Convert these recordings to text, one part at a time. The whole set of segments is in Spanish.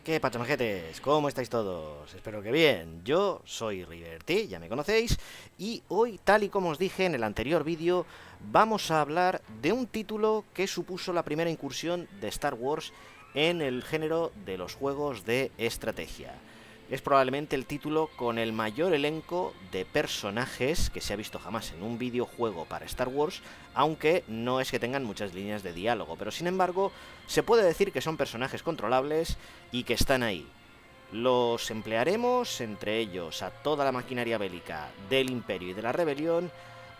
¿Qué pachamajetes? ¿Cómo estáis todos? Espero que bien. Yo soy Riverty, ya me conocéis, y hoy, tal y como os dije en el anterior vídeo, vamos a hablar de un título que supuso la primera incursión de Star Wars en el género de los juegos de estrategia. Es probablemente el título con el mayor elenco de personajes que se ha visto jamás en un videojuego para Star Wars, aunque no es que tengan muchas líneas de diálogo, pero sin embargo se puede decir que son personajes controlables y que están ahí. Los emplearemos, entre ellos, a toda la maquinaria bélica del Imperio y de la Rebelión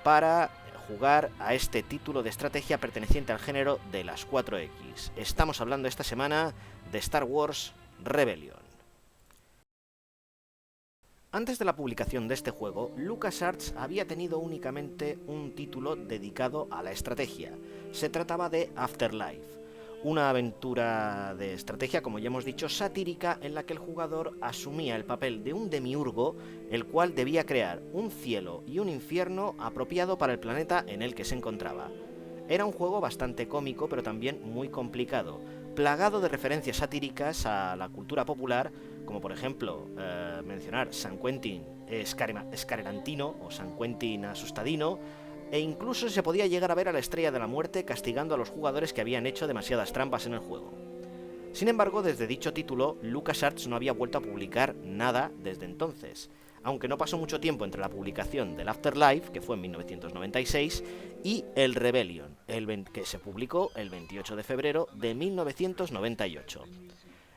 para jugar a este título de estrategia perteneciente al género de las 4X. Estamos hablando esta semana de Star Wars Rebellion. Antes de la publicación de este juego, LucasArts había tenido únicamente un título dedicado a la estrategia. Se trataba de Afterlife, una aventura de estrategia, como ya hemos dicho, satírica, en la que el jugador asumía el papel de un demiurgo, el cual debía crear un cielo y un infierno apropiado para el planeta en el que se encontraba. Era un juego bastante cómico, pero también muy complicado, plagado de referencias satíricas a la cultura popular, como por ejemplo mencionar San Quentin Escarelantino o San Quentin Asustadino, e incluso se podía llegar a ver a la Estrella de la Muerte castigando a los jugadores que habían hecho demasiadas trampas en el juego. Sin embargo, desde dicho título, LucasArts no había vuelto a publicar nada desde entonces, aunque no pasó mucho tiempo entre la publicación del Afterlife, que fue en 1996, y el Rebellion, que se publicó el 28 de febrero de 1998.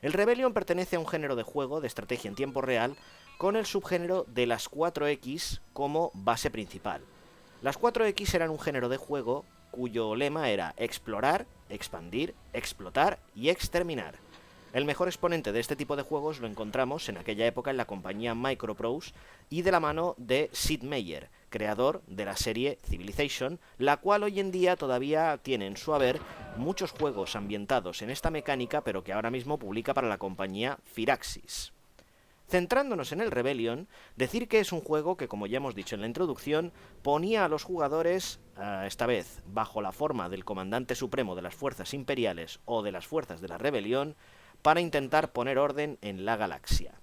El Rebellion pertenece a un género de juego de estrategia en tiempo real con el subgénero de las 4X como base principal. Las 4X eran un género de juego cuyo lema era explorar, expandir, explotar y exterminar. El mejor exponente de este tipo de juegos lo encontramos en aquella época en la compañía Microprose y de la mano de Sid Meier, creador de la serie Civilization, la cual hoy en día todavía tiene en su haber muchos juegos ambientados en esta mecánica, pero que ahora mismo publica para la compañía Firaxis. Centrándonos en el Rebellion, decir que es un juego que, como ya hemos dicho en la introducción, ponía a los jugadores, esta vez bajo la forma del comandante supremo de las fuerzas imperiales o de las fuerzas de la Rebelión, para intentar poner orden en la galaxia.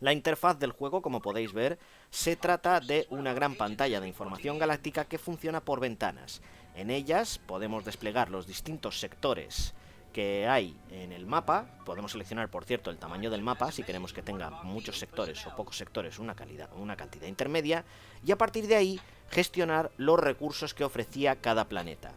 La interfaz del juego, como podéis ver, se trata de una gran pantalla de información galáctica que funciona por ventanas. En ellas podemos desplegar los distintos sectores que hay en el mapa. Podemos seleccionar, por cierto, el tamaño del mapa si queremos que tenga muchos sectores o pocos sectores, una cantidad intermedia, y a partir de ahí gestionar los recursos que ofrecía cada planeta.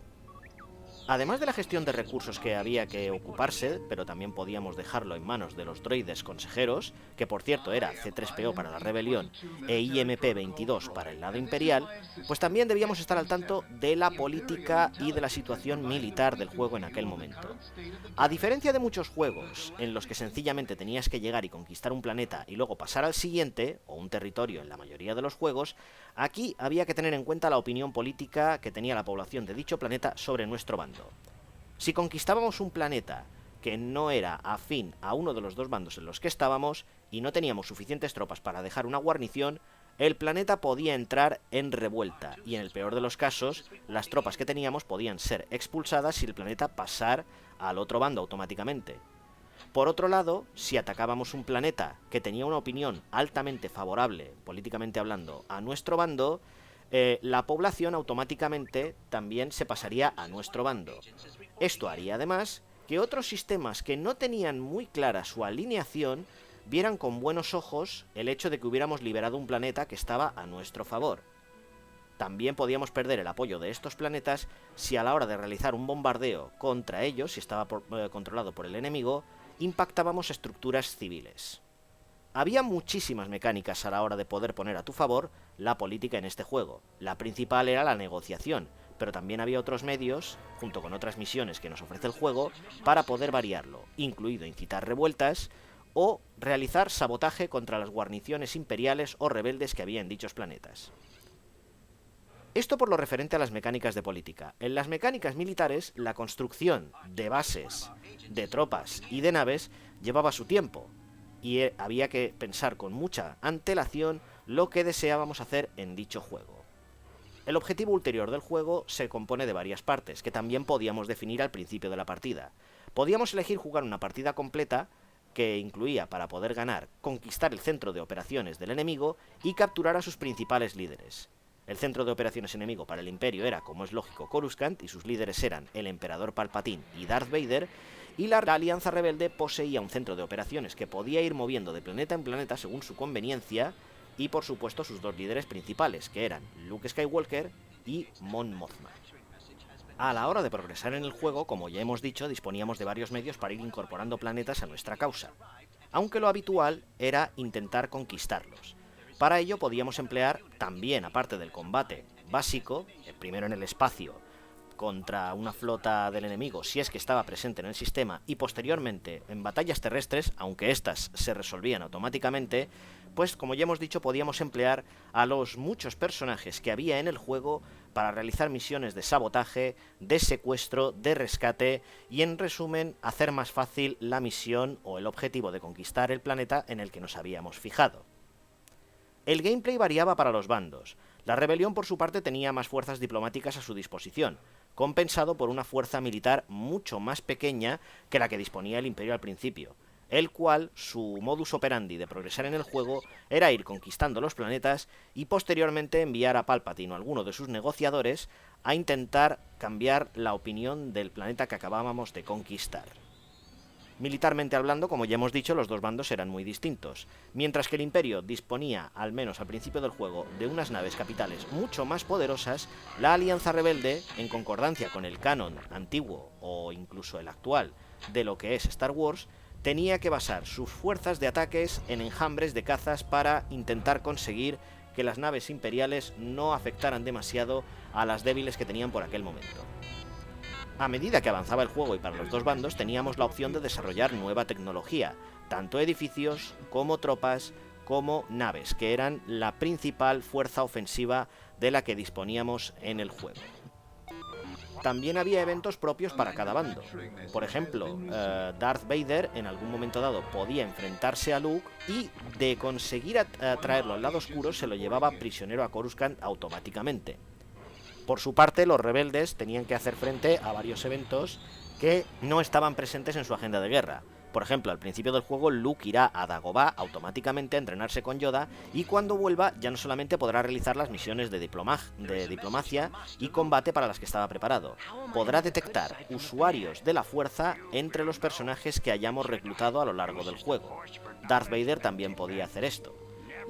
Además de la gestión de recursos que había que ocuparse, pero también podíamos dejarlo en manos de los droides consejeros, que por cierto era C3PO para la Rebelión e IMP-22 para el lado imperial, pues también debíamos estar al tanto de la política y de la situación militar del juego en aquel momento. A diferencia de muchos juegos en los que sencillamente tenías que llegar y conquistar un planeta y luego pasar al siguiente, o un territorio en la mayoría de los juegos, aquí había que tener en cuenta la opinión política que tenía la población de dicho planeta sobre nuestro bando. Si conquistábamos un planeta que no era afín a uno de los dos bandos en los que estábamos y no teníamos suficientes tropas para dejar una guarnición, el planeta podía entrar en revuelta y en el peor de los casos, las tropas que teníamos podían ser expulsadas si el planeta pasara al otro bando automáticamente. Por otro lado, si atacábamos un planeta que tenía una opinión altamente favorable, políticamente hablando, a nuestro bando, la población automáticamente también se pasaría a nuestro bando. Esto haría además que otros sistemas que no tenían muy clara su alineación vieran con buenos ojos el hecho de que hubiéramos liberado un planeta que estaba a nuestro favor. También podíamos perder el apoyo de estos planetas si a la hora de realizar un bombardeo contra ellos, si estaba controlado por el enemigo, impactábamos estructuras civiles. Había muchísimas mecánicas a la hora de poder poner a tu favor la política en este juego. La principal era la negociación, pero también había otros medios, junto con otras misiones que nos ofrece el juego, para poder variarlo, incluido incitar revueltas o realizar sabotaje contra las guarniciones imperiales o rebeldes que había en dichos planetas. Esto por lo referente a las mecánicas de política. En las mecánicas militares, la construcción de bases, de tropas y de naves llevaba su tiempo, y había que pensar con mucha antelación lo que deseábamos hacer en dicho juego. El objetivo ulterior del juego se compone de varias partes, que también podíamos definir al principio de la partida. Podíamos elegir jugar una partida completa, que incluía, para poder ganar, conquistar el centro de operaciones del enemigo y capturar a sus principales líderes. El centro de operaciones enemigo para el Imperio era, como es lógico, Coruscant, y sus líderes eran el Emperador Palpatine y Darth Vader, y la Alianza Rebelde poseía un centro de operaciones que podía ir moviendo de planeta en planeta según su conveniencia, y por supuesto sus dos líderes principales, que eran Luke Skywalker y Mon Mothma. A la hora de progresar en el juego, como ya hemos dicho, disponíamos de varios medios para ir incorporando planetas a nuestra causa, aunque lo habitual era intentar conquistarlos. Para ello podíamos emplear también, aparte del combate básico, primero en el espacio contra una flota del enemigo si es que estaba presente en el sistema, y posteriormente en batallas terrestres, aunque éstas se resolvían automáticamente, pues como ya hemos dicho podíamos emplear a los muchos personajes que había en el juego para realizar misiones de sabotaje, de secuestro, de rescate y, en resumen, hacer más fácil la misión o el objetivo de conquistar el planeta en el que nos habíamos fijado. El gameplay variaba para los bandos. La rebelión, por su parte, tenía más fuerzas diplomáticas a su disposición, compensado por una fuerza militar mucho más pequeña que la que disponía el Imperio al principio, el cual, su modus operandi de progresar en el juego era ir conquistando los planetas y posteriormente enviar a Palpatine o alguno de sus negociadores a intentar cambiar la opinión del planeta que acabábamos de conquistar. Militarmente hablando, como ya hemos dicho, los dos bandos eran muy distintos. Mientras que el Imperio disponía, al menos al principio del juego, de unas naves capitales mucho más poderosas, la Alianza Rebelde, en concordancia con el canon antiguo o incluso el actual de lo que es Star Wars, tenía que basar sus fuerzas de ataques en enjambres de cazas para intentar conseguir que las naves imperiales no afectaran demasiado a las débiles que tenían por aquel momento. A medida que avanzaba el juego y para los dos bandos teníamos la opción de desarrollar nueva tecnología, tanto edificios como tropas como naves, que eran la principal fuerza ofensiva de la que disponíamos en el juego. También había eventos propios para cada bando. Por ejemplo, Darth Vader en algún momento dado podía enfrentarse a Luke y, de conseguir traerlo al lado oscuro, se lo llevaba prisionero a Coruscant automáticamente. Por su parte, los rebeldes tenían que hacer frente a varios eventos que no estaban presentes en su agenda de guerra. Por ejemplo, al principio del juego, Luke irá a Dagobah automáticamente a entrenarse con Yoda, y cuando vuelva ya no solamente podrá realizar las misiones de diplomacia y combate para las que estaba preparado, podrá detectar usuarios de la fuerza entre los personajes que hayamos reclutado a lo largo del juego. Darth Vader también podía hacer esto.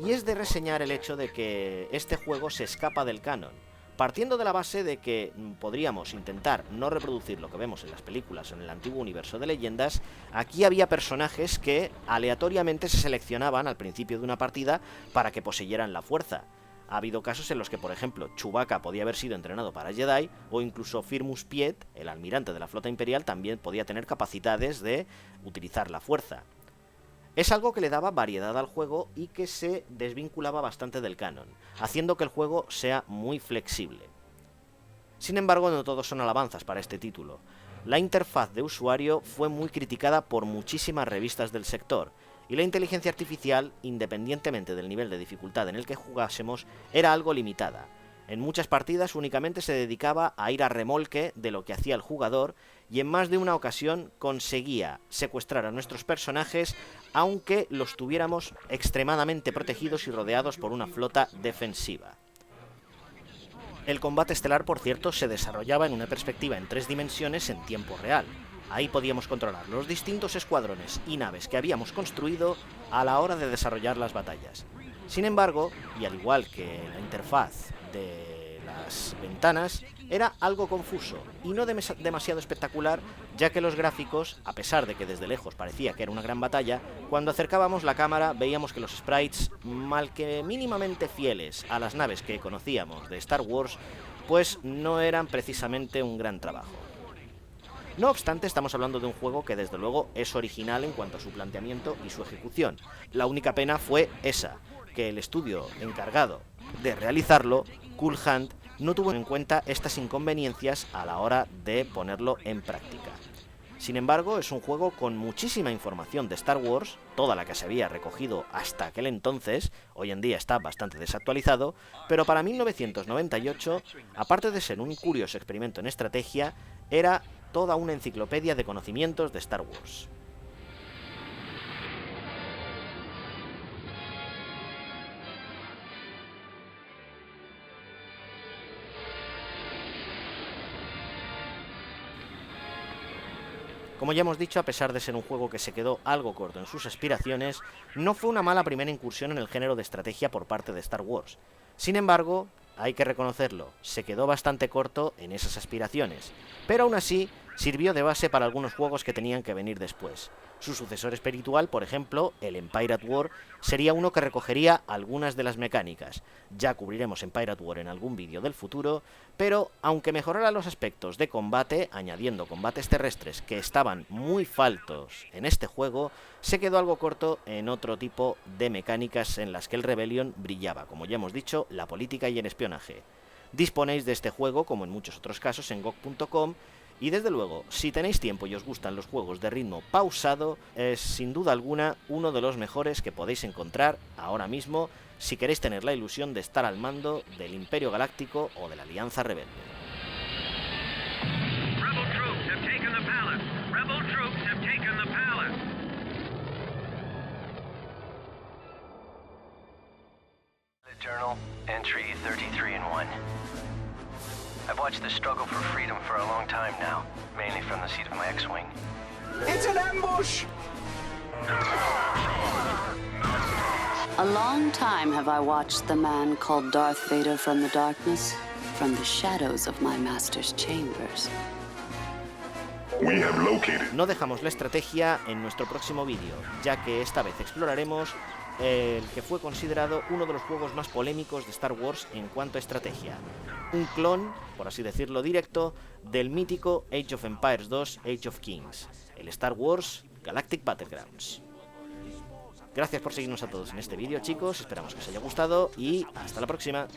Y es de reseñar el hecho de que este juego se escapa del canon, partiendo de la base de que podríamos intentar no reproducir lo que vemos en las películas o en el antiguo universo de leyendas. Aquí había personajes que aleatoriamente se seleccionaban al principio de una partida para que poseyeran la fuerza. Ha habido casos en los que, por ejemplo, Chewbacca podía haber sido entrenado para Jedi, o incluso Firmus Piet, el almirante de la flota imperial, también podía tener capacidades de utilizar la fuerza. Es algo que le daba variedad al juego y que se desvinculaba bastante del canon, haciendo que el juego sea muy flexible. Sin embargo, no todos son alabanzas para este título. La interfaz de usuario fue muy criticada por muchísimas revistas del sector, y la inteligencia artificial, independientemente del nivel de dificultad en el que jugásemos, era algo limitada. En muchas partidas únicamente se dedicaba a ir a remolque de lo que hacía el jugador, y en más de una ocasión conseguía secuestrar a nuestros personajes, aunque los tuviéramos extremadamente protegidos y rodeados por una flota defensiva. El combate estelar, por cierto, se desarrollaba en una perspectiva en 3 dimensiones en tiempo real. Ahí podíamos controlar los distintos escuadrones y naves que habíamos construido a la hora de desarrollar las batallas. Sin embargo, y al igual que la interfaz de las ventanas, era algo confuso y no demasiado espectacular, ya que los gráficos, a pesar de que desde lejos parecía que era una gran batalla, cuando acercábamos la cámara veíamos que los sprites, mal que mínimamente fieles a las naves que conocíamos de Star Wars, pues no eran precisamente un gran trabajo. No obstante, estamos hablando de un juego que desde luego es original en cuanto a su planteamiento y su ejecución. La única pena fue esa, que el estudio encargado de realizarlo, Cool Hand, no tuvo en cuenta estas inconveniencias a la hora de ponerlo en práctica. Sin embargo, es un juego con muchísima información de Star Wars, toda la que se había recogido hasta aquel entonces. Hoy en día está bastante desactualizado, pero para 1998, aparte de ser un curioso experimento en estrategia, era toda una enciclopedia de conocimientos de Star Wars. Como ya hemos dicho, a pesar de ser un juego que se quedó algo corto en sus aspiraciones, no fue una mala primera incursión en el género de estrategia por parte de Star Wars. Sin embargo, hay que reconocerlo, se quedó bastante corto en esas aspiraciones, pero aún así sirvió de base para algunos juegos que tenían que venir después. Su sucesor espiritual, por ejemplo, el Empire at War, sería uno que recogería algunas de las mecánicas. Ya cubriremos Empire at War en algún vídeo del futuro, pero aunque mejorara los aspectos de combate, añadiendo combates terrestres que estaban muy faltos en este juego, se quedó algo corto en otro tipo de mecánicas en las que el Rebellion brillaba, como ya hemos dicho, la política y el espionaje. Disponéis de este juego, como en muchos otros casos, en GOG.com, y desde luego, si tenéis tiempo y os gustan los juegos de ritmo pausado, es sin duda alguna uno de los mejores que podéis encontrar ahora mismo si queréis tener la ilusión de estar al mando del Imperio Galáctico o de la Alianza Rebelde. Journal, entry 33-1. I've watched the struggle for freedom for a long time now, mainly from the seat of my X-Wing. It's an ambush! A long time have I watched the man called Darth Vader from the darkness, from the shadows of my master's chambers. We have located. No dejamos la estrategia en nuestro próximo vídeo, ya que esta vez exploraremos el que fue considerado uno de los juegos más polémicos de Star Wars en cuanto a estrategia. Un clon, por así decirlo directo, del mítico Age of Empires 2 Age of Kings, el Star Wars Galactic Battlegrounds. Gracias por seguirnos a todos en este vídeo, chicos, esperamos que os haya gustado y hasta la próxima.